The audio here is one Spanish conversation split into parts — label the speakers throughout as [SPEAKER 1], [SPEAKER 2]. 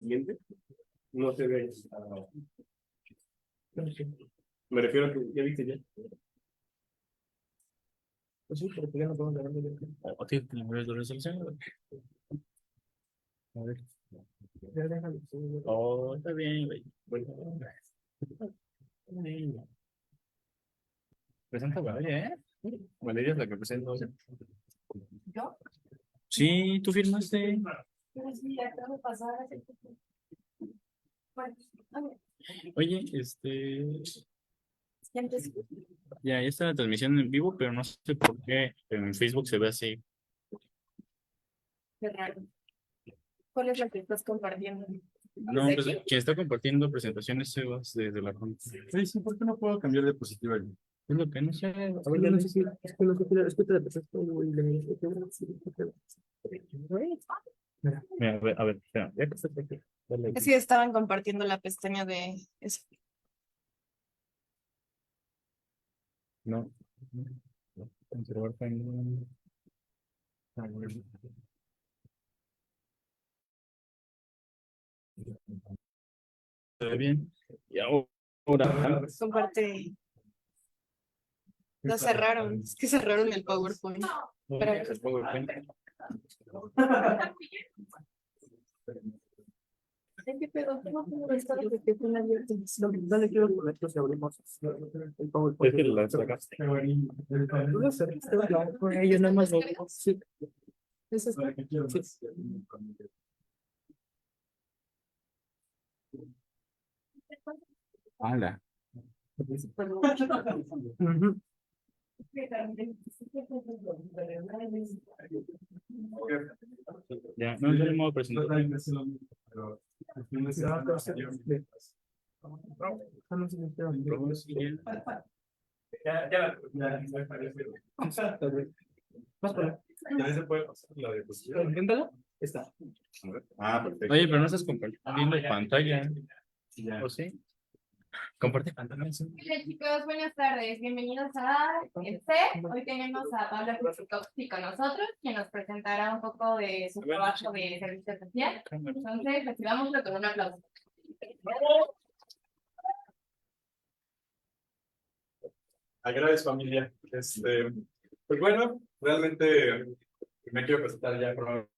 [SPEAKER 1] siguiente, no se ve. Me refiero a que ya viste ya. Pues sí, pero ya no podemos grabar de
[SPEAKER 2] ¿O tienes de resolución? A ver.
[SPEAKER 1] ya déjalo.
[SPEAKER 2] Oh, está bien, güey. Bueno. Presenta Valeria, ¿eh? Valeria es la que presenta.
[SPEAKER 3] ¿Yo?
[SPEAKER 2] Sí, tú firmaste.
[SPEAKER 3] Pero sí, acabo de pasar hace poco. Bueno, a ver,
[SPEAKER 2] Oye,
[SPEAKER 3] ya empecé.
[SPEAKER 2] ya está la transmisión en vivo, pero no sé por qué en Facebook se ve así.
[SPEAKER 3] Qué raro. ¿Cuál es la que estás compartiendo?
[SPEAKER 2] No, pues quien está compartiendo presentaciones Sebas desde la junta. Sí, sí, ¿por qué no puedo cambiar de diapositiva allí? Es lo que no sé. A ver, ya
[SPEAKER 1] No sé si, es que no sé si, es que te la pasaste, güey, le dije que bueno, sí,
[SPEAKER 2] Mira, a ver, espera, ya que estás aquí. Dale
[SPEAKER 3] Es
[SPEAKER 2] aquí.
[SPEAKER 3] que estaban compartiendo la pestaña de eso.
[SPEAKER 2] No. Conservar panel. Se ve bien. Y ahora.
[SPEAKER 3] Comparte. Lo cerraron. Es que cerraron el PowerPoint. Pero
[SPEAKER 2] Les pongo el pen.
[SPEAKER 3] ¿qué pedo? ¿Cómo está la presentación abierta?
[SPEAKER 1] Dale, quiero ponerlo si abrimos el PowerPoint.
[SPEAKER 2] Es que la sacaste.
[SPEAKER 1] Tú lo cerraste, no, con ellos nada más lo sí. Eso está. Sí.
[SPEAKER 2] Hala.
[SPEAKER 1] Ujú.
[SPEAKER 2] Ya, no es el modo presentación.
[SPEAKER 1] Ya se puede pasar la diapositiva. Inténtalo. Está.
[SPEAKER 2] Ah, perfecto. Oye, pero no estás compartiendo pantalla. ¿O sí? Comparte pantalla. Sí.
[SPEAKER 3] Hola chicos, buenas tardes. Bienvenidos a CEP. Hoy tenemos a Pablo Krzyzkowski con nosotros, quien nos presentará un poco de su trabajo de servicio social. Entonces, recibámoslo con un aplauso.
[SPEAKER 4] Gracias, familia. Pues bueno, realmente me quiero presentar ya probablemente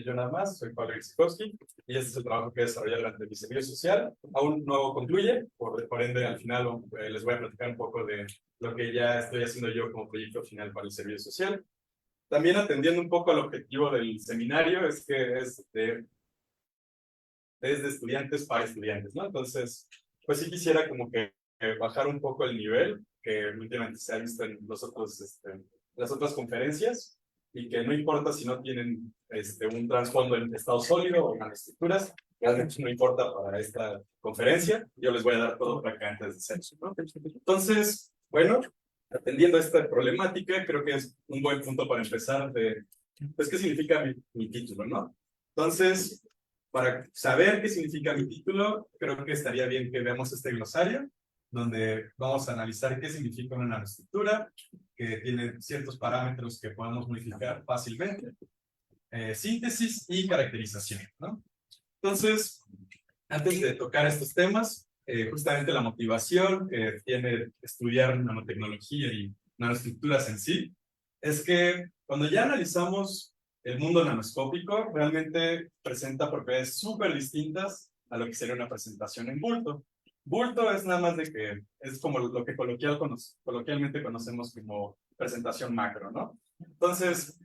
[SPEAKER 4] yo nada más. Soy Pablo Krzyzkowski y este es el trabajo que he desarrollado durante mi servicio social. Aún no concluye, por ende al final les voy a platicar un poco de lo que ya estoy haciendo yo como proyecto final para el servicio social. También atendiendo un poco al objetivo del seminario, es que es de estudiantes para estudiantes, ¿no? Entonces, pues sí quisiera como que bajar un poco el nivel, que últimamente se ha visto en las otras conferencias, y que no importa si no tienen un trasfondo en estado sólido o en estructuras, realmente no importa para esta conferencia, yo les voy a dar todo prácticamente desde cero, ¿no? Entonces, bueno, atendiendo a esta problemática, creo que es un buen punto para empezar de, pues, ¿qué significa mi título, no? Entonces, para saber qué significa mi título, creo que estaría bien que veamos este glosario, donde vamos a analizar qué significa una nanoestructura, que tiene ciertos parámetros que podemos modificar fácilmente, síntesis y caracterización, ¿no? Entonces, antes de tocar estos temas, justamente la motivación que tiene estudiar nanotecnología y nanoestructuras en sí, es que cuando ya analizamos el mundo nanoscópico, realmente presenta propiedades súper distintas a lo que sería una presentación en bulto. Bulto es nada más de que es como lo que coloquialmente conocemos como presentación macro, ¿no? Entonces,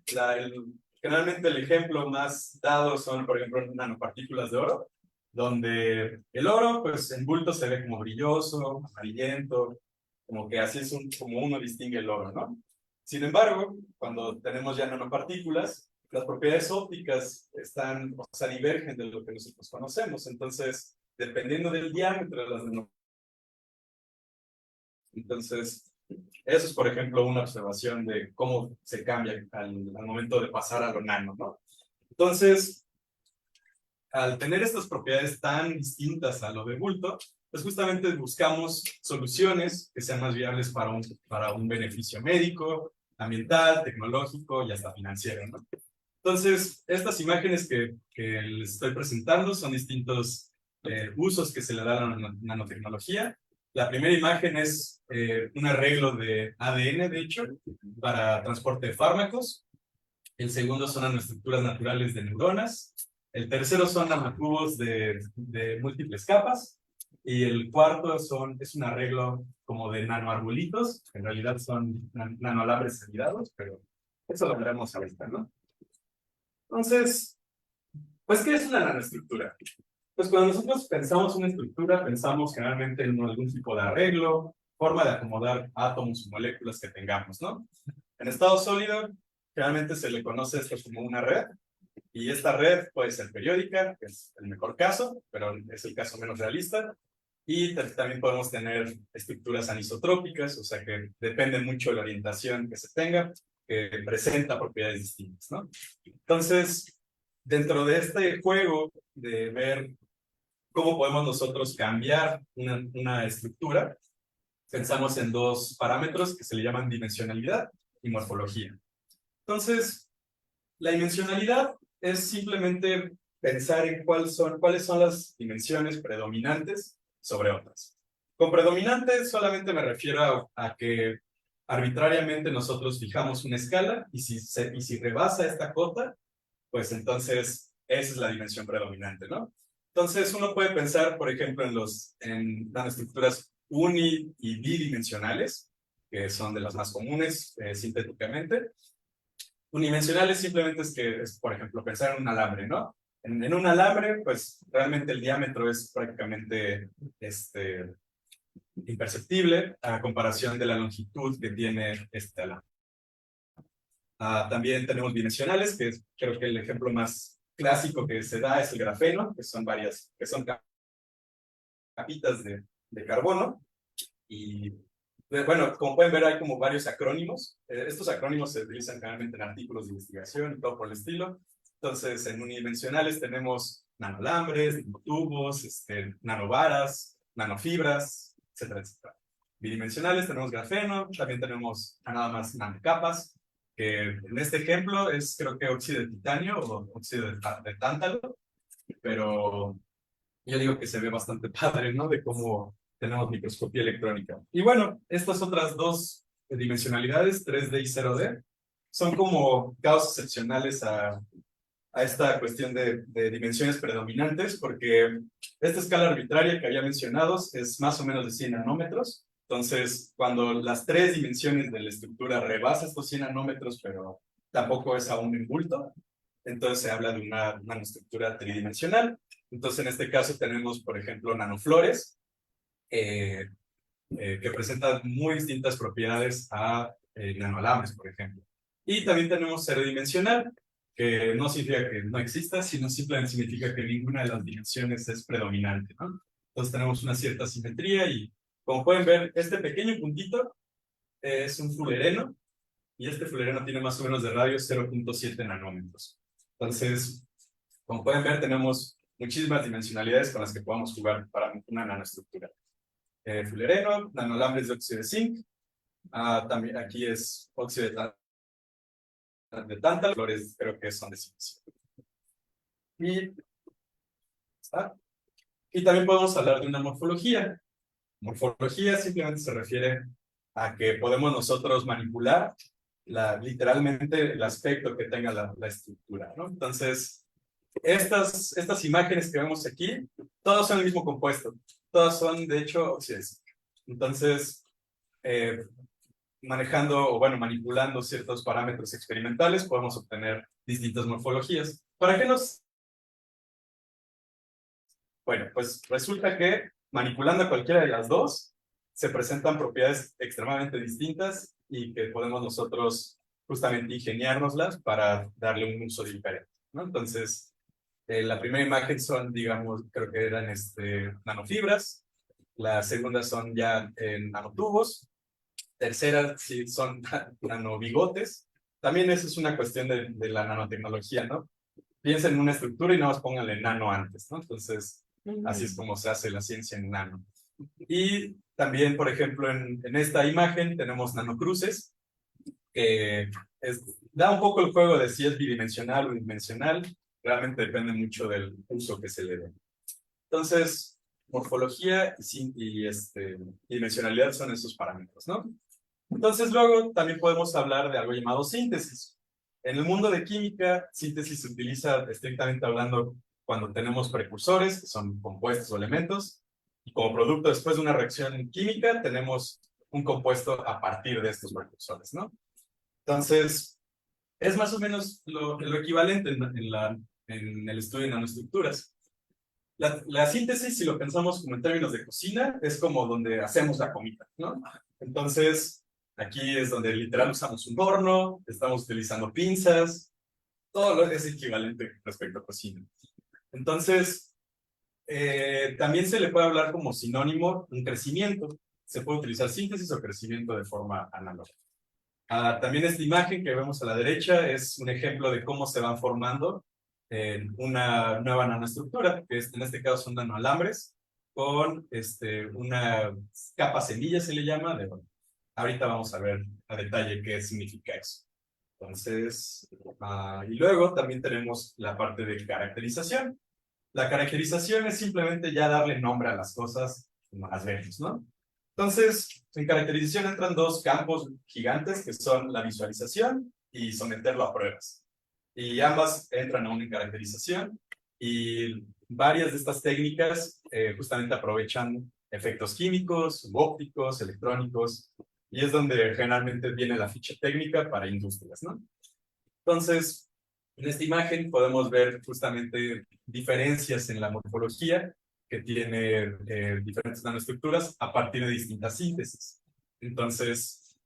[SPEAKER 4] generalmente el ejemplo más dado son, por ejemplo, nanopartículas de oro, donde el oro, pues en bulto se ve como brilloso, amarillento, como que así es como uno distingue el oro, ¿no? Sin embargo, cuando tenemos ya nanopartículas, las propiedades ópticas divergen de lo que nosotros conocemos. Entonces, dependiendo del diámetro de las nanopartículas, entonces, eso es, por ejemplo, una observación de cómo se cambia al momento de pasar a lo nano, ¿no? Entonces, al tener estas propiedades tan distintas a lo de bulto, pues justamente buscamos soluciones que sean más viables para un beneficio médico, ambiental, tecnológico y hasta financiero, ¿no? Entonces, estas imágenes que les estoy presentando son distintos usos que se le da a la nanotecnología. La primera imagen es un arreglo de ADN, de hecho, para transporte de fármacos. El segundo son nanoestructuras naturales de neuronas. El tercero son nanotubos de múltiples capas. Y el cuarto es un arreglo como de nanoarbolitos, que en realidad son nanoalambres seriados, pero eso lo veremos ahorita, ¿no? Entonces, pues, ¿qué es una nanoestructura? Pues cuando nosotros pensamos una estructura, pensamos generalmente en algún tipo de arreglo, forma de acomodar átomos o moléculas que tengamos, ¿no? En estado sólido, generalmente se le conoce esto como una red, y esta red puede ser periódica, que es el mejor caso, pero es el caso menos realista, y también podemos tener estructuras anisotrópicas, o sea que depende mucho de la orientación que se tenga, que presenta propiedades distintas, ¿no? Entonces, dentro de este juego de ver cómo podemos nosotros cambiar una estructura, pensamos en dos parámetros que se le llaman dimensionalidad y morfología. Entonces, la dimensionalidad es simplemente pensar en cuáles son las dimensiones predominantes sobre otras. Con predominante solamente me refiero a que arbitrariamente nosotros fijamos una escala y si rebasa esta cota, pues entonces esa es la dimensión predominante, ¿no? Entonces uno puede pensar, por ejemplo, en nanoestructuras uni- y bidimensionales, que son de las más comunes sintéticamente. Unidimensionales simplemente es, por ejemplo, pensar en un alambre, ¿no? En un alambre, pues realmente el diámetro es prácticamente imperceptible a comparación de la longitud que tiene este alambre. También tenemos dimensionales, creo que el ejemplo más clásico que se da es el grafeno, que son capitas de carbono. Y bueno, como pueden ver, hay como varios acrónimos. Estos acrónimos se utilizan generalmente en artículos de investigación y todo por el estilo. Entonces, en unidimensionales tenemos nanolambres, nanotubos, nanovaras, nanofibras, etcétera, etcétera. Bidimensionales tenemos grafeno, también tenemos nada más nanocapas, que en este ejemplo es creo que óxido de titanio o óxido de tántalo, pero yo digo que se ve bastante padre, ¿no? De cómo tenemos microscopía electrónica. Y bueno, estas otras dos dimensionalidades, 3D y 0D, son como casos excepcionales a esta cuestión de dimensiones predominantes, porque esta escala arbitraria que había mencionado es más o menos de 100 nanómetros. Entonces, cuando las tres dimensiones de la estructura rebasa estos 100 nanómetros, pero tampoco es aún en bulto, entonces se habla de una nanoestructura tridimensional. Entonces, en este caso tenemos, por ejemplo, nanoflores, que presentan muy distintas propiedades a nanoalambres, por ejemplo. Y también tenemos seriodimensional, que no significa que no exista, sino simplemente significa que ninguna de las dimensiones es predominante, ¿no? Entonces tenemos una cierta simetría y, como pueden ver, este pequeño puntito es un fullereno, y este fullereno tiene más o menos de radio 0.7 nanómetros. Entonces, como pueden ver, tenemos muchísimas dimensionalidades con las que podamos jugar para una nanoestructura. Fullereno, nanolambres de óxido de zinc, también aquí es óxido de tántalo, flores creo que son de silicio. Y también podemos hablar de una morfología. Morfología simplemente se refiere a que podemos nosotros manipular literalmente el aspecto que tenga la estructura, ¿no? Entonces, estas imágenes que vemos aquí, todas son el mismo compuesto, todas son de hecho óxido de zinc. Entonces, manejando o bueno, manipulando ciertos parámetros experimentales, podemos obtener distintas morfologías. ¿Para qué nos...? Bueno, pues resulta que manipulando cualquiera de las dos, se presentan propiedades extremadamente distintas y que podemos nosotros justamente ingeniárnoslas para darle un uso diferente, ¿no? Entonces, la primera imagen son, digamos, creo que eran nanofibras, la segunda son ya nanotubos, tercera sí son nanobigotes. También eso es una cuestión de la nanotecnología, ¿no? Piensen en una estructura y nada más pónganle nano antes, ¿no? Entonces, así es como se hace la ciencia en nano. Y también, por ejemplo, en esta imagen tenemos nanocruces, que da un poco el juego de si es bidimensional o unidimensional, realmente depende mucho del uso que se le dé. Entonces, morfología y dimensionalidad son esos parámetros, ¿no? Entonces, luego también podemos hablar de algo llamado síntesis. En el mundo de química, síntesis se utiliza estrictamente hablando cuando tenemos precursores, que son compuestos o elementos, y como producto después de una reacción química, tenemos un compuesto a partir de estos precursores, ¿no? Entonces, es más o menos lo equivalente en el estudio de nanoestructuras. La síntesis, si lo pensamos como en términos de cocina, es como donde hacemos la comida, ¿no? Entonces, aquí es donde literal usamos un horno, estamos utilizando pinzas, todo lo es equivalente respecto a cocina. Entonces, también se le puede hablar como sinónimo un crecimiento. Se puede utilizar síntesis o crecimiento de forma análoga. También esta imagen que vemos a la derecha es un ejemplo de cómo se van formando una nueva nanoestructura, que en este caso son nanoalambres, con una capa semilla se le llama. Ahorita vamos a ver a detalle qué significa eso. Entonces, y luego también tenemos la parte de caracterización. La caracterización es simplemente ya darle nombre a las cosas como las vemos, ¿no? Entonces, en caracterización entran dos campos gigantes que son la visualización y someterlo a pruebas. Y ambas entran aún en caracterización y varias de estas técnicas justamente aprovechan efectos químicos, ópticos, electrónicos, y es donde generalmente viene la ficha técnica para industrias, ¿no? Entonces, en esta imagen podemos ver justamente diferencias en la morfología que tiene diferentes nanoestructuras a partir de distintas síntesis. Entonces,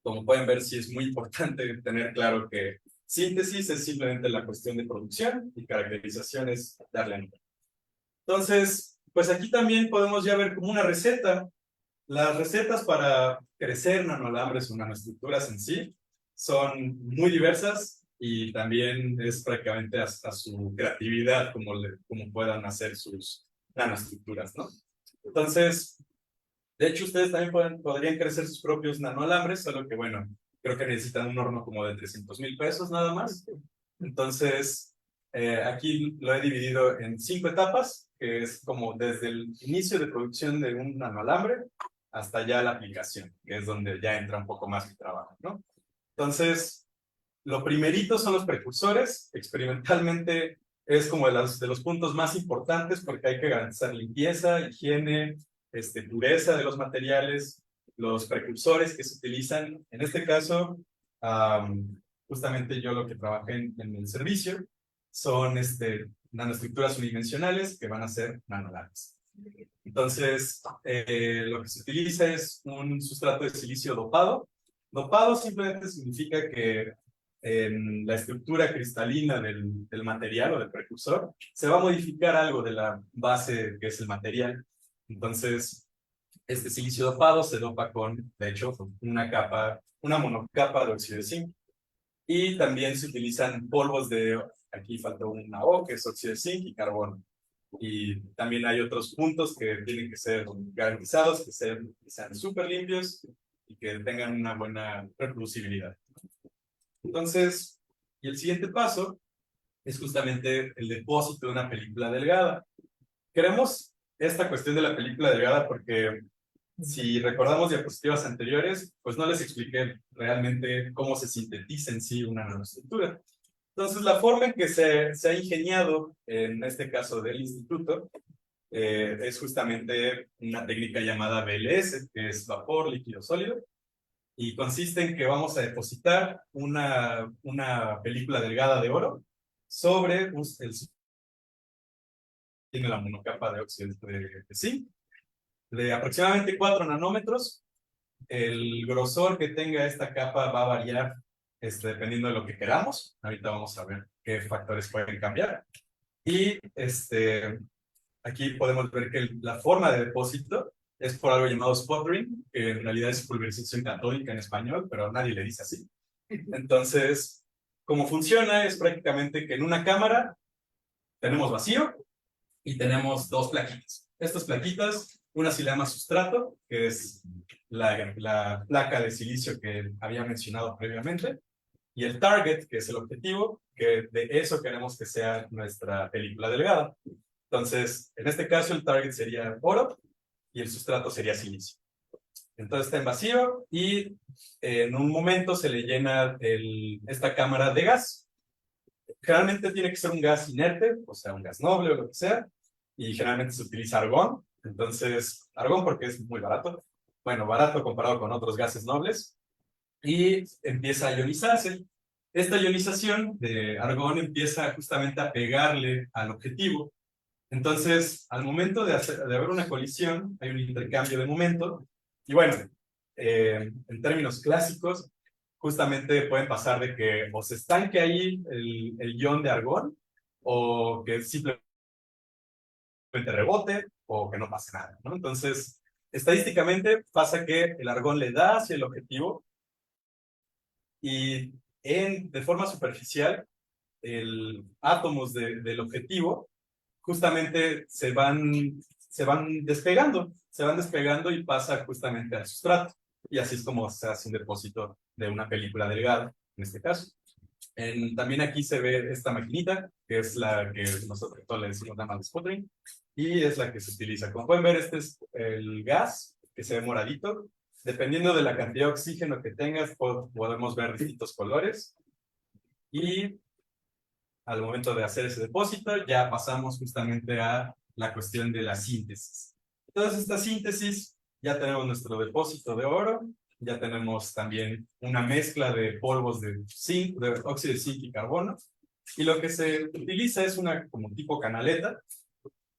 [SPEAKER 4] como pueden ver, sí es muy importante tener claro que síntesis es simplemente la cuestión de producción y caracterización es darle nombre. Entonces, pues aquí también podemos ya ver como una receta. Las recetas para crecer nanoalambres o nanoestructuras en sí son muy diversas y también es prácticamente hasta su creatividad como puedan hacer sus nanoestructuras, ¿no? Entonces, de hecho, ustedes también podrían crecer sus propios nanoalambres, solo que, bueno, creo que necesitan un horno como de 300,000 pesos nada más. Entonces, aquí lo he dividido en 5 etapas, que es como desde el inicio de producción de un nanoalambre hasta ya la aplicación, que es donde ya entra un poco más mi trabajo, ¿no? Entonces, lo primerito son los precursores. Experimentalmente es como de los puntos más importantes porque hay que garantizar limpieza, higiene, pureza de los materiales, los precursores que se utilizan. En este caso, justamente yo lo que trabajé en el servicio son nanoestructuras unidimensionales que van a ser nanolabs. Entonces, lo que se utiliza es un sustrato de silicio dopado. Dopado simplemente significa que en la estructura cristalina del material o del precursor se va a modificar algo de la base que es el material. Entonces, este silicio dopado se dopa con, de hecho, una monocapa de óxido de zinc. Y también se utilizan polvos aquí falta una O, que es óxido de zinc y carbono. Y también hay otros puntos que tienen que ser garantizados, que sean súper limpios y que tengan una buena reproducibilidad. Entonces, y el siguiente paso es justamente el depósito de una película delgada. Queremos esta cuestión de la película delgada porque si recordamos diapositivas anteriores, pues no les expliqué realmente cómo se sintetiza en sí una nanoestructura. Entonces, la forma en que se ha ingeniado, en este caso del instituto, es justamente una técnica llamada BLS, que es vapor, líquido, sólido, y consiste en que vamos a depositar una película delgada de oro sobre tiene la monocapa de óxido de zinc, de aproximadamente 4 nanómetros. El grosor que tenga esta capa va a variar dependiendo de lo que queramos. Ahorita vamos a ver qué factores pueden cambiar. Y aquí podemos ver que la forma de depósito es por algo llamado sputtering, que en realidad es pulverización catódica en español, pero nadie le dice así. Entonces, cómo funciona es prácticamente que en una cámara tenemos vacío y tenemos dos plaquitas. Estas plaquitas, una se llama sustrato, que es la placa de silicio que había mencionado previamente, y el target, que es el objetivo, que de eso queremos que sea nuestra película delgada. Entonces, en este caso el target sería oro y el sustrato sería silicio. Entonces está en vacío y en un momento se le llena esta cámara de gas. Generalmente tiene que ser un gas inerte, o sea, un gas noble o lo que sea, y generalmente se utiliza argón. Entonces, argón porque es muy barato. Bueno, barato comparado con otros gases nobles. Y empieza a ionizarse. Esta ionización de argón empieza justamente a pegarle al objetivo. Entonces, al momento de haber una colisión, hay un intercambio de momento. Y bueno, en términos clásicos, justamente pueden pasar de que o se estanque ahí el ion de argón, o que simplemente rebote, o que no pase nada, ¿no? Entonces, estadísticamente pasa que el argón le da hacia el objetivo, y de forma superficial, átomos del objetivo justamente se van despegando y pasa justamente al sustrato. Y así es como se hace un depósito de una película delgada, en este caso. También aquí se ve esta maquinita, que es la que nosotros le decimos nada más sputtering, y es la que se utiliza. Como pueden ver, este es el gas, que se ve moradito. Dependiendo de la cantidad de oxígeno que tengas, podemos ver distintos colores. Y al momento de hacer ese depósito, ya pasamos justamente a la cuestión de la síntesis. Entonces, esta síntesis, ya tenemos nuestro depósito de oro, ya tenemos también una mezcla de polvos de zinc, de óxido de zinc y carbono, y lo que se utiliza es una como tipo canaleta,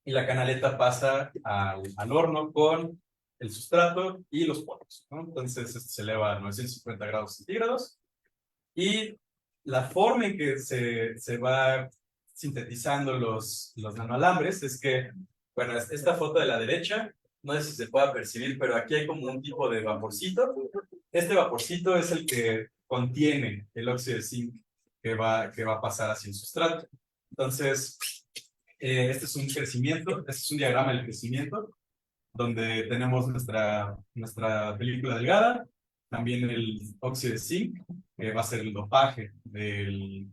[SPEAKER 4] y la canaleta pasa al horno con el sustrato y los polvos, ¿no? Entonces, esto se eleva a 950 grados centígrados, y la forma en que se va sintetizando los nanoalambres es que, bueno, esta foto de la derecha, no sé si se pueda percibir, pero aquí hay como un tipo de vaporcito. Este vaporcito es el que contiene el óxido de zinc que va a pasar hacia el sustrato. Entonces, este es un crecimiento, este es un diagrama del crecimiento, donde tenemos nuestra película delgada, también el óxido de zinc, que va a ser el dopaje del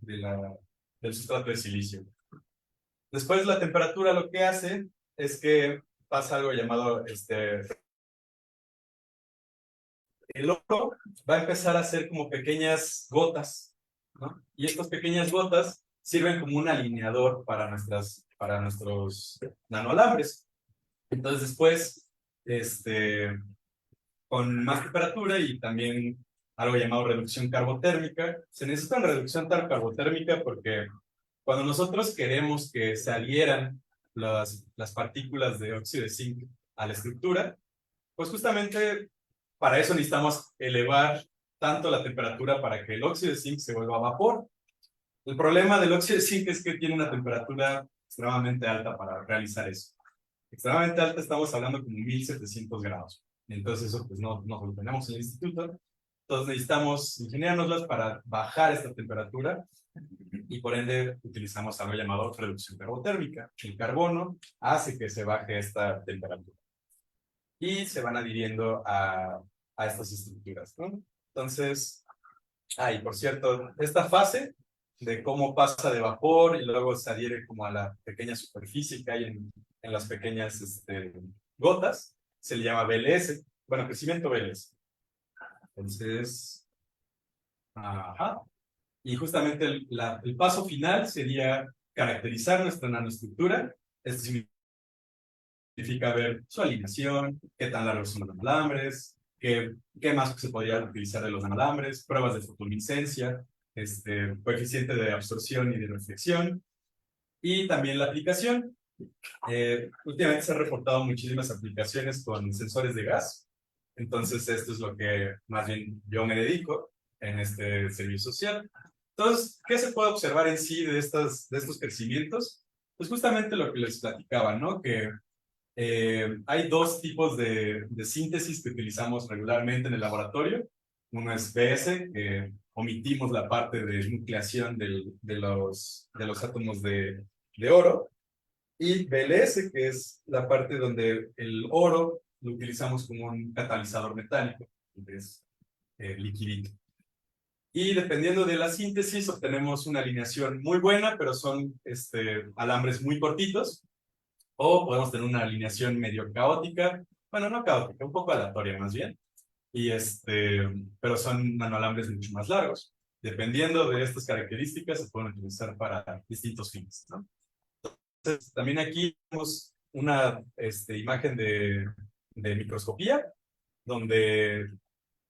[SPEAKER 4] sustrato de silicio. Después la temperatura lo que hace es que pasa algo llamado el oro va a empezar a hacer como pequeñas gotas, ¿no? Y estas pequeñas gotas sirven como un alineador para nuestros nanoalambres. Entonces después, con más temperatura y también algo llamado reducción carbotérmica. Se necesita una reducción carbotérmica porque cuando nosotros queremos que se adhieran las partículas de óxido de zinc a la estructura, pues justamente para eso necesitamos elevar tanto la temperatura para que el óxido de zinc se vuelva vapor. El problema del óxido de zinc es que tiene una temperatura extremadamente alta para realizar eso. Extremadamente alta, estamos hablando como 1700 grados. Entonces eso pues no lo tenemos en el instituto. Entonces necesitamos ingeniárnoslas para bajar esta temperatura y por ende utilizamos algo llamado reducción carbotérmica. El carbono hace que se baje esta temperatura y se van adhiriendo a estas estructuras, ¿no? Entonces, y por cierto, esta fase de cómo pasa de vapor y luego se adhiere como a la pequeña superficie que hay en las pequeñas gotas, se le llama BLS, bueno, crecimiento BLS. Entonces, y justamente el paso final sería caracterizar nuestra nanoestructura. Esto significa ver su alineación, qué tan largos son los nanalambres, qué más se podría utilizar de los nanalambres, pruebas de fotoluminiscencia, coeficiente de absorción y de reflexión, y también la aplicación. Últimamente se han reportado muchísimas aplicaciones con sensores de gas, entonces esto es lo que más bien yo me dedico en este servicio social. Entonces, ¿qué se puede observar en sí de estos crecimientos? Pues justamente lo que les platicaba, ¿no? Que hay dos tipos de síntesis que utilizamos regularmente en el laboratorio. Uno es BS, que omitimos la parte de nucleación de los átomos de oro, y BLS, que es la parte donde el oro lo utilizamos como un catalizador metálico, que es liquidito. Y dependiendo de la síntesis, obtenemos una alineación muy buena, pero son alambres muy cortitos. O podemos tener una alineación medio caótica, bueno, no caótica, un poco aleatoria más bien. Y pero son nanoalambres mucho más largos. Dependiendo de estas características, se pueden utilizar para distintos fines, ¿no? Entonces, también aquí tenemos una imagen de microscopía, donde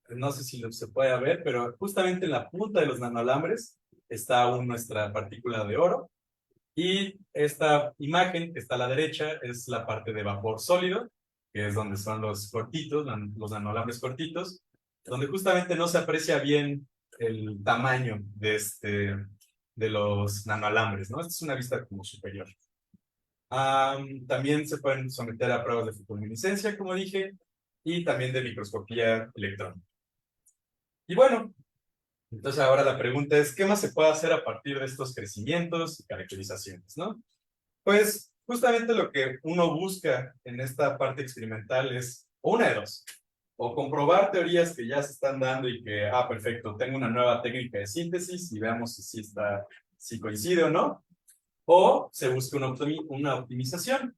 [SPEAKER 4] no sé si se puede ver, pero justamente en la punta de los nanoalambres está aún nuestra partícula de oro. Y esta imagen que está a la derecha es la parte de vapor sólido, que es donde son los cortitos, los nanoalambres cortitos, donde justamente no se aprecia bien el tamaño de los nanoalambres, ¿no? Esta es una vista como superior. También se pueden someter a pruebas de fotoluminiscencia, como dije, y también de microscopía electrónica. Y bueno, entonces ahora la pregunta es, ¿qué más se puede hacer a partir de estos crecimientos y caracterizaciones, ¿no? Pues justamente lo que uno busca en esta parte experimental es una de dos, o comprobar teorías que ya se están dando y que, perfecto, tengo una nueva técnica de síntesis y veamos si coincide o no, o se busca una optimización,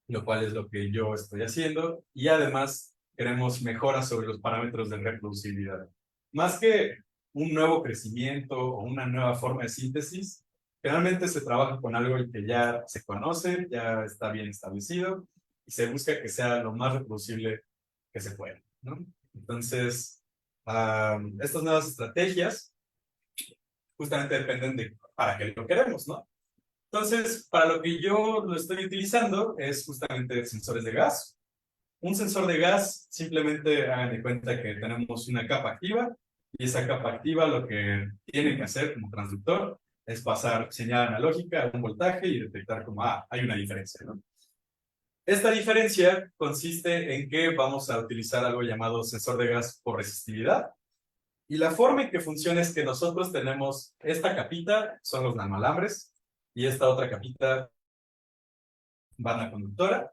[SPEAKER 4] lo cual es lo que yo estoy haciendo, y además queremos mejoras sobre los parámetros de reproducibilidad. Más que un nuevo crecimiento o una nueva forma de síntesis, generalmente se trabaja con algo que ya se conoce, ya está bien establecido, y se busca que sea lo más reproducible que se pueda, ¿no? Entonces, estas nuevas estrategias justamente dependen de para qué lo queremos, ¿no? Entonces, para lo que yo lo estoy utilizando es justamente sensores de gas. Un sensor de gas, simplemente hagan de cuenta que tenemos una capa activa, y esa capa activa lo que tiene que hacer como transductor es pasar señal analógica a un voltaje y detectar como, hay una diferencia, ¿no? Esta diferencia consiste en que vamos a utilizar algo llamado sensor de gas por resistividad. Y la forma en que funciona es que nosotros tenemos esta capita, son los nanoalambres, y esta otra capita, banda conductora.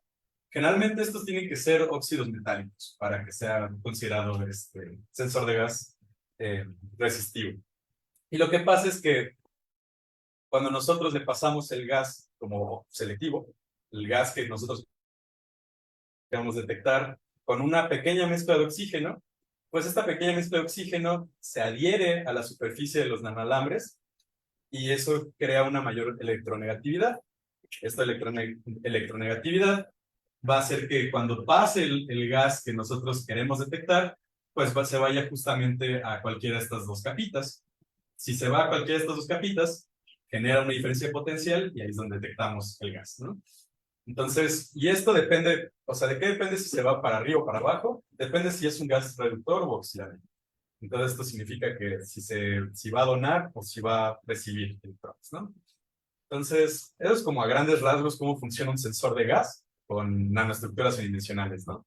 [SPEAKER 4] Generalmente estos tienen que ser óxidos metálicos para que sea considerado sensor de gas resistivo. Y lo que pasa es que cuando nosotros le pasamos el gas como selectivo, el gas que nosotros queremos detectar con una pequeña mezcla de oxígeno, pues esta pequeña mezcla de oxígeno se adhiere a la superficie de los nanoalambres y eso crea una mayor electronegatividad. Esta electronegatividad va a hacer que cuando pase el gas que nosotros queremos detectar, pues se vaya justamente a cualquiera de estas dos capitas. Si se va a cualquiera de estas dos capitas, genera una diferencia potencial y ahí es donde detectamos el gas, ¿no? Entonces, y esto depende, o sea, ¿de qué depende si se va para arriba o para abajo? Depende si es un gas reductor o oxidante. Entonces, esto significa que si va a donar o si va a recibir electrones, ¿no? Entonces, eso es como a grandes rasgos cómo funciona un sensor de gas con nanoestructuras unidimensionales, ¿no?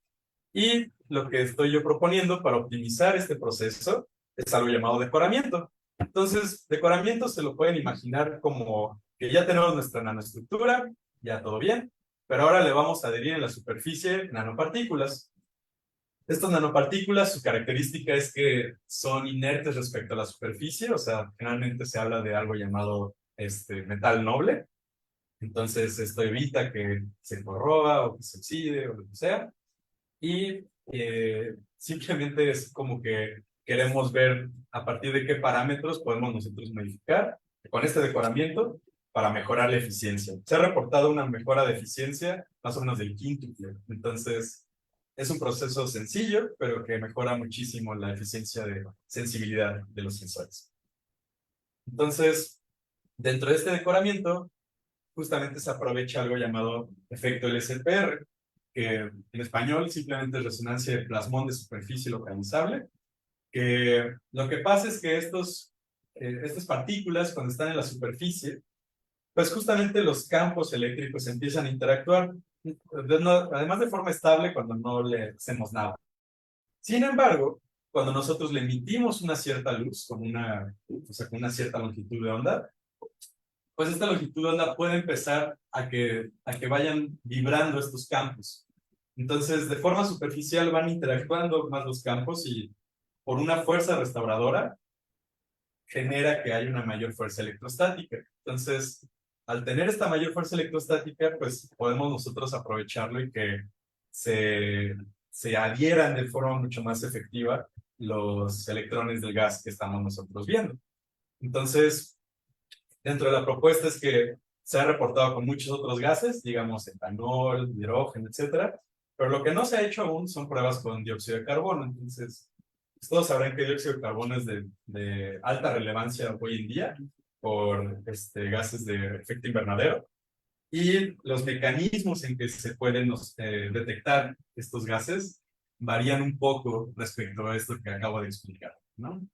[SPEAKER 4] Y lo que estoy yo proponiendo para optimizar este proceso es algo llamado decoramiento. Entonces, decoramiento se lo pueden imaginar como que ya tenemos nuestra nanoestructura, ya todo bien, pero ahora le vamos a adherir en la superficie nanopartículas. Estas nanopartículas, su característica es que son inertes respecto a la superficie, o sea, generalmente se habla de algo llamado metal noble. Entonces, esto evita que se corroba o que se oxide o lo que sea. Y simplemente es como que queremos ver a partir de qué parámetros podemos nosotros modificar con este decoramiento para mejorar la eficiencia. Se ha reportado una mejora de eficiencia más o menos del quíntuple. Entonces, es un proceso sencillo, pero que mejora muchísimo la eficiencia de sensibilidad de los sensores. Entonces, dentro de este decoramiento, justamente se aprovecha algo llamado efecto LSPR, que en español simplemente es resonancia de plasmón de superficie localizable, que lo que pasa es que estas partículas, cuando están en la superficie, pues justamente los campos eléctricos empiezan a interactuar, además de forma estable cuando no le hacemos nada. Sin embargo, cuando nosotros le emitimos una cierta luz, con una cierta longitud de onda, pues esta longitud de onda puede empezar a que vayan vibrando estos campos. Entonces, de forma superficial van interactuando más los campos y por una fuerza restauradora genera que haya una mayor fuerza electrostática. Entonces, al tener esta mayor fuerza electrostática, pues podemos nosotros aprovecharlo y que se adhieran de forma mucho más efectiva los electrones del gas que estamos nosotros viendo. Entonces, dentro de la propuesta es que se ha reportado con muchos otros gases, digamos etanol, hidrógeno, etcétera, pero lo que no se ha hecho aún son pruebas con dióxido de carbono. Entonces, pues, todos sabrán que el dióxido de carbono es de alta relevancia hoy en día por gases de efecto invernadero, y los mecanismos en que se pueden detectar estos gases varían un poco respecto a esto que acabo de explicar, ¿no?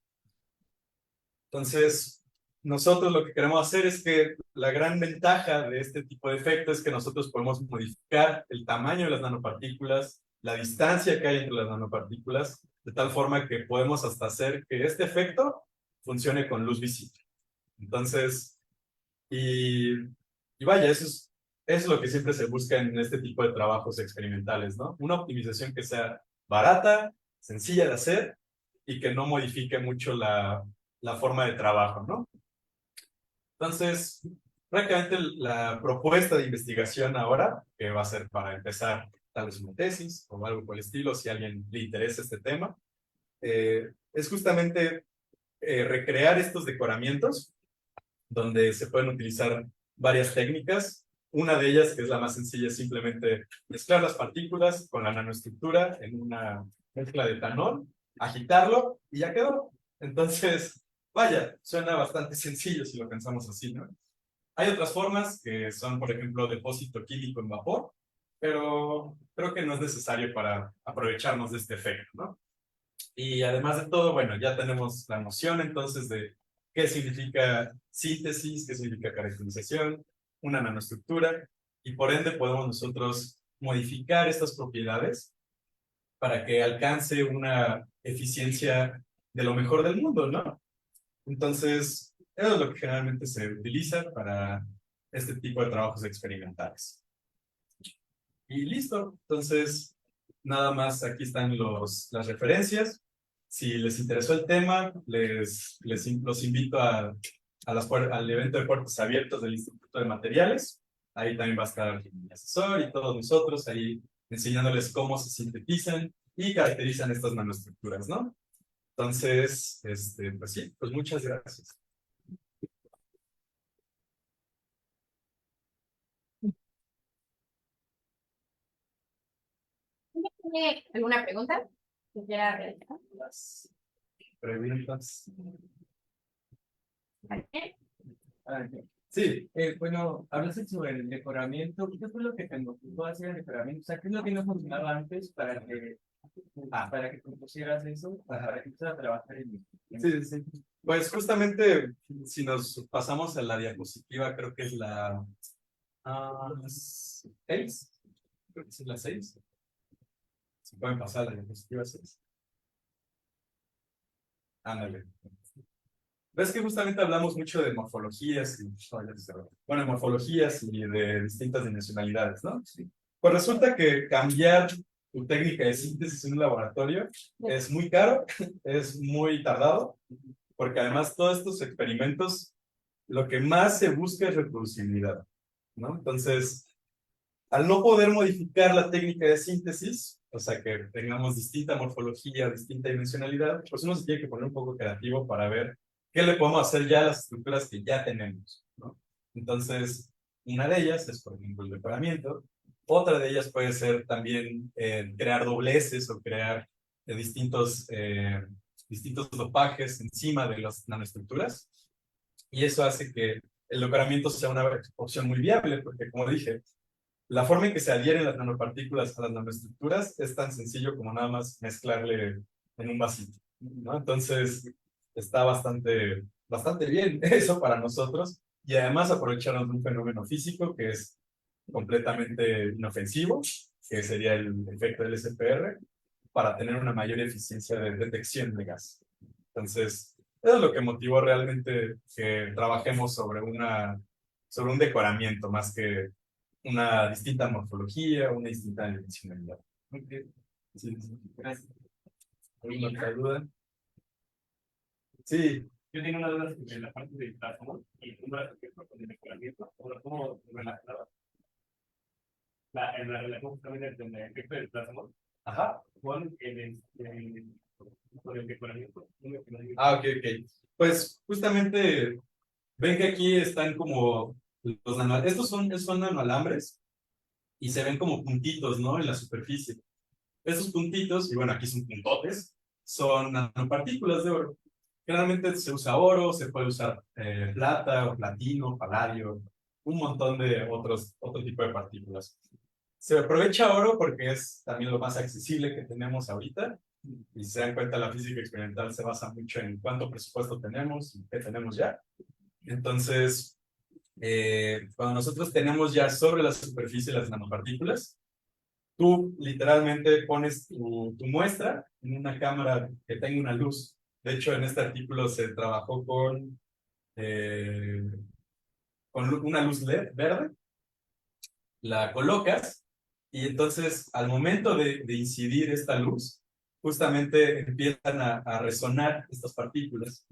[SPEAKER 4] Entonces, nosotros lo que queremos hacer es que la gran ventaja de este tipo de efecto es que nosotros podemos modificar el tamaño de las nanopartículas, la distancia que hay entre las nanopartículas, de tal forma que podemos hasta hacer que este efecto funcione con luz visible. Entonces, y vaya, eso es lo que siempre se busca en este tipo de trabajos experimentales, ¿no? Una optimización que sea barata, sencilla de hacer y que no modifique mucho la forma de trabajo, ¿no? Entonces, prácticamente la propuesta de investigación ahora, que va a ser para empezar tal vez una tesis o algo por el estilo, si a alguien le interesa este tema, es justamente recrear estos decoramientos donde se pueden utilizar varias técnicas. Una de ellas, que es la más sencilla, es simplemente mezclar las partículas con la nanoestructura en una mezcla de etanol, agitarlo y ya quedó. Entonces, vaya, suena bastante sencillo si lo pensamos así, ¿no? Hay otras formas que son, por ejemplo, depósito químico en vapor, pero creo que no es necesario para aprovecharnos de este efecto, ¿no? Y además de todo, bueno, ya tenemos la noción entonces de qué significa síntesis, qué significa caracterización, una nanoestructura, y por ende podemos nosotros modificar estas propiedades para que alcance una eficiencia de lo mejor del mundo, ¿no? Entonces, eso es lo que generalmente se utiliza para este tipo de trabajos experimentales. Y listo, entonces, nada más aquí están las referencias. Si les interesó el tema, los invito al evento de puertas abiertas del Instituto de Materiales. Ahí también va a estar mi asesor y todos nosotros ahí enseñándoles cómo se sintetizan y caracterizan estas nanoestructuras, ¿no? Entonces, pues sí, pues muchas gracias.
[SPEAKER 3] ¿Tiene alguna pregunta que quiera realizar?
[SPEAKER 4] Las preguntas.
[SPEAKER 3] ¿Alguien?
[SPEAKER 5] Ah, sí, bueno, hablaste sobre el decoramiento. ¿Qué fue lo que te motivó a hacer el decoramiento? O sea, ¿qué es lo que no funcionaba antes para que compusieras eso, para que empezaras a trabajar en
[SPEAKER 4] Sí, sí. Pues justamente, si nos pasamos a la diapositiva, creo que es la 6. Creo que es la 6. Si pueden pasar a la diapositiva 6. Ándale. Ves que justamente hablamos mucho de morfologías y, bueno, morfologías y de distintas dimensionalidades, ¿no? Sí. Pues resulta que cambiar tu técnica de síntesis en un laboratorio es muy caro, es muy tardado, porque además todos estos experimentos, lo que más se busca es reproducibilidad, ¿no? Entonces, al no poder modificar la técnica de síntesis, o sea, que tengamos distinta morfología, distinta dimensionalidad, pues uno se tiene que poner un poco creativo para ver qué le podemos hacer ya a las estructuras que ya tenemos, ¿no? Entonces, una de ellas es, por ejemplo, el decoramiento. Otra de ellas puede ser también crear dobleces o crear distintos dopajes encima de las nanoestructuras. Y eso hace que el decoramiento sea una opción muy viable, porque como dije, la forma en que se adhieren las nanopartículas a las nanoestructuras es tan sencillo como nada más mezclarle en un vasito, ¿no? Entonces, está bastante bien eso para nosotros, y además aprovecharnos de un fenómeno físico que es completamente inofensivo, que sería el efecto del SPR, para tener una mayor eficiencia de detección de gas. Entonces, eso es lo que motivó realmente que trabajemos sobre un decoramiento, más que una distinta morfología, una distinta dimensionalidad. Okay. Sí, sí. Gracias. ¿Alguna otra duda? Sí,
[SPEAKER 6] Yo tengo una duda sobre la parte del plasmón y cómo la con el mejoramiento, cómo relacionaba la relación justamente del efecto del plasmón
[SPEAKER 4] Ajá.
[SPEAKER 6] con con el mejoramiento.
[SPEAKER 4] Ah, ok, ok. Pues justamente ven que aquí están como los estos son nanoalambres y se ven como puntitos, ¿no? En la superficie. Estos puntitos, y bueno, aquí son puntotes, son nanopartículas de oro. Generalmente se usa oro, se puede usar plata o platino, paladio, un montón de otro tipo de partículas. Se aprovecha oro porque es también lo más accesible que tenemos ahorita. Y si se dan cuenta, la física experimental se basa mucho en cuánto presupuesto tenemos y qué tenemos ya. Entonces, cuando nosotros tenemos ya sobre la superficie las nanopartículas, tú literalmente pones tu muestra en una cámara que tenga una luz. De hecho, en este artículo se trabajó con una luz LED verde, la colocas y entonces al momento de incidir esta luz, justamente empiezan a resonar estas partículas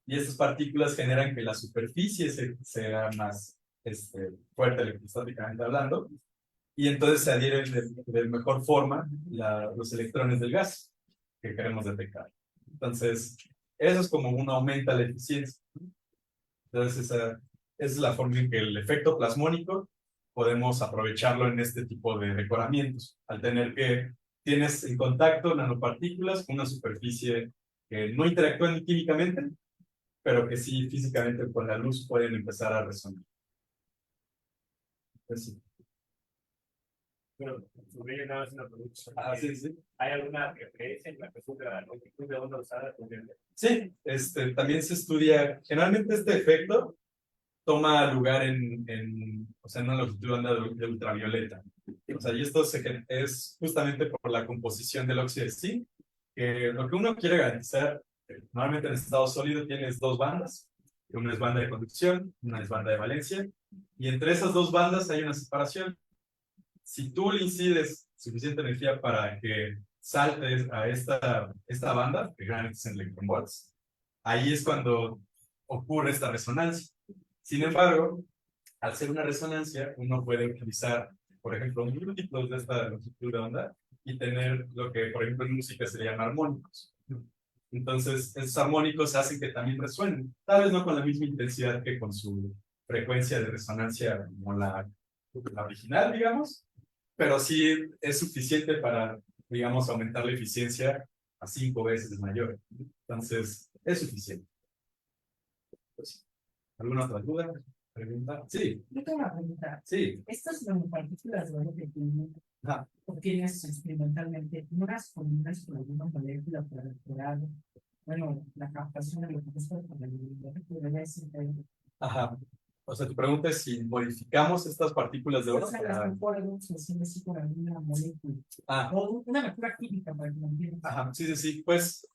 [SPEAKER 4] y estas partículas generan que la superficie sea más fuerte electrostáticamente hablando y entonces se adhieren de mejor forma los electrones del gas que queremos detectar. Entonces, eso es como uno aumenta la eficiencia. Entonces, esa es la forma en que el efecto plasmónico podemos aprovecharlo en este tipo de decoramientos, al tener que tienes en contacto nanopartículas con una superficie que no interactúan químicamente, pero que sí físicamente con la luz pueden empezar a resonar. Pues sí.
[SPEAKER 6] Pero sobre ello nada más una producción.
[SPEAKER 4] Ah, sí, sí.
[SPEAKER 6] ¿Hay alguna referencia en la cuestión de la longitud de onda usada?
[SPEAKER 4] Sí, también se estudia, generalmente este efecto toma lugar o sea, en una longitud de onda de ultravioleta. O sea, y esto es justamente por la composición del óxido de zinc, que lo que uno quiere garantizar, normalmente en estado sólido tienes dos bandas, una es banda de conducción, una es banda de valencia, y entre esas dos bandas hay una separación. Si tú le incides suficiente energía para que saltes a esta banda, que generalmente es en electronvolts, ahí es cuando ocurre esta resonancia. Sin embargo, al ser una resonancia, uno puede utilizar, por ejemplo, múltiplos de esta longitud de onda y tener lo que, por ejemplo, en música se llama armónicos. Entonces, esos armónicos hacen que también resuenen, tal vez no con la misma intensidad que con su frecuencia de resonancia como la original, digamos, pero sí es suficiente para, digamos, aumentar la eficiencia a 5 veces mayor. Entonces, es suficiente. Pues, ¿alguna otra duda? ¿Pregunta? Sí.
[SPEAKER 1] Yo tengo una pregunta.
[SPEAKER 4] Sí.
[SPEAKER 1] Estas nanopartículas de oro que obtienes experimentalmente, ¿no las combinas con alguna molécula para mejorar, bueno, la captación de lo que es por el
[SPEAKER 4] Ajá. O sea, tu pregunta es si modificamos estas partículas de oro.
[SPEAKER 1] O sea, las mejoramos haciendo así con alguna molécula. O una mejora química para que lo entiendas.
[SPEAKER 4] Ajá, sí, sí, sí. Pues,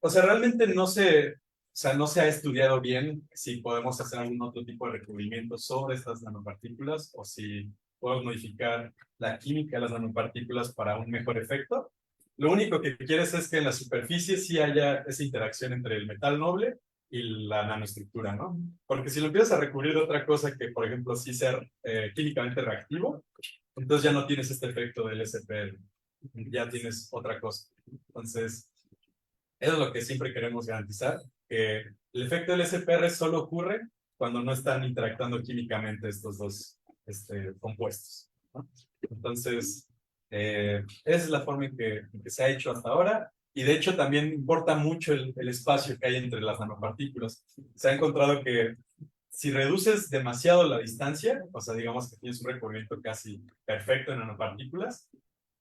[SPEAKER 4] o sea, realmente no se ha estudiado bien si podemos hacer algún otro tipo de recubrimiento sobre estas nanopartículas o si podemos modificar la química de las nanopartículas para un mejor efecto. Lo único que quieres es que en la superficie sí haya esa interacción entre el metal noble y la nanoestructura, ¿no? Porque si lo empiezas a recubrir de otra cosa que, por ejemplo, sí sea químicamente reactivo, entonces ya no tienes este efecto del SPR, ya tienes otra cosa. Entonces, eso es lo que siempre queremos garantizar, que el efecto del SPR solo ocurre cuando no están interactuando químicamente estos dos compuestos, ¿no? Entonces, esa es la forma en que se ha hecho hasta ahora. Y de hecho también importa mucho el espacio que hay entre las nanopartículas. Se ha encontrado que si reduces demasiado la distancia, o sea, digamos que tienes un recubrimiento casi perfecto en nanopartículas,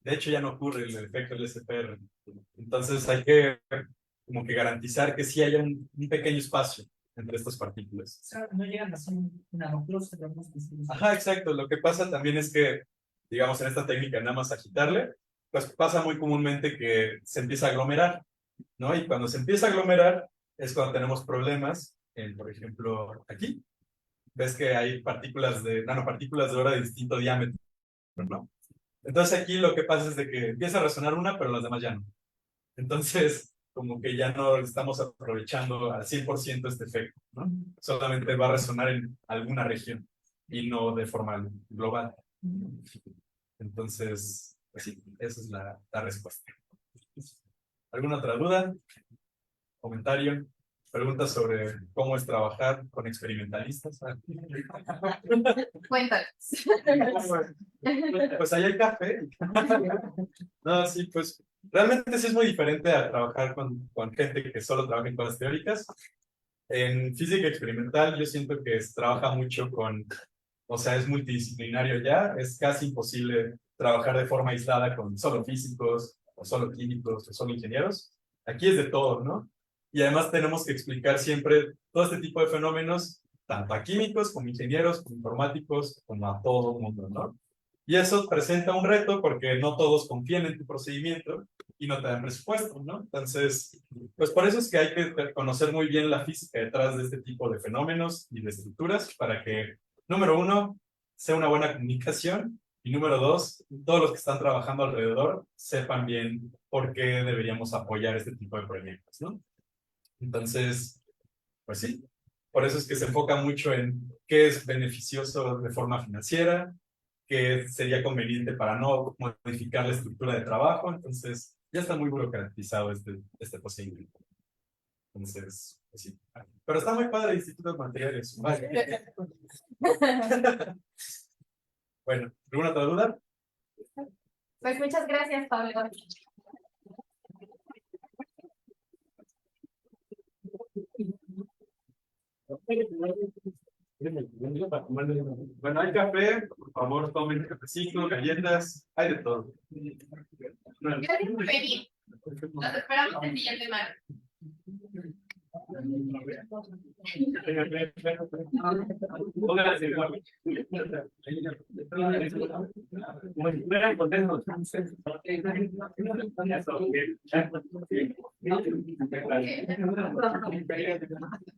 [SPEAKER 4] de hecho ya no ocurre el efecto del SPR. Entonces hay que como que garantizar que sí haya un pequeño espacio entre estas partículas.
[SPEAKER 1] O sea, no llegan a ser un nanoclúster.
[SPEAKER 4] Ajá, exacto. Lo que pasa también es que, digamos, en esta técnica nada más agitarle, pues pasa muy comúnmente que se empieza a aglomerar, ¿no? Y cuando se empieza a aglomerar es cuando tenemos problemas, por ejemplo, aquí. Ves que hay nanopartículas de oro de distinto diámetro, ¿no? Entonces aquí lo que pasa es de que empieza a resonar una, pero las demás ya no. Entonces, como que ya no estamos aprovechando al 100% este efecto, ¿no? Solamente va a resonar en alguna región y no de forma global. Entonces, pues sí, esa es la respuesta. ¿Alguna otra duda? ¿Comentario? ¿Preguntas sobre cómo es trabajar con experimentalistas?
[SPEAKER 3] Cuéntanos.
[SPEAKER 4] Pues ahí hay café. No, sí, pues realmente sí es muy diferente a trabajar con gente que solo trabaja en cosas teóricas. En física experimental yo siento que se trabaja mucho o sea, es multidisciplinario ya, es casi imposible trabajar de forma aislada con solo físicos, o solo químicos, o solo ingenieros. Aquí es de todo, ¿no? Y además tenemos que explicar siempre todo este tipo de fenómenos, tanto a químicos, como ingenieros, como informáticos, como a todo el mundo, ¿no? Y eso presenta un reto porque no todos confían en tu procedimiento y no te dan presupuesto, ¿no? Entonces, pues por eso es que hay que conocer muy bien la física detrás de este tipo de fenómenos y de estructuras para que, número uno, sea una buena comunicación y número dos, todos los que están trabajando alrededor sepan bien por qué deberíamos apoyar este tipo de proyectos, ¿no? Entonces, pues sí, por eso es que se enfoca mucho en qué es beneficioso de forma financiera, qué sería conveniente para no modificar la estructura de trabajo. Entonces, ya está muy burocratizado este procedimiento. Entonces, pues sí. Pero está muy padre el Instituto de Materiales. Vale. Bueno, ¿alguna otra duda?
[SPEAKER 3] Pues muchas gracias, Pablo.
[SPEAKER 4] Bueno, hay café, por favor, tomen cafecito, galletas, hay de todo.
[SPEAKER 3] Gracias por venir. Nos esperamos el siguiente martes.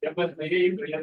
[SPEAKER 6] Ya puedes pedir, ya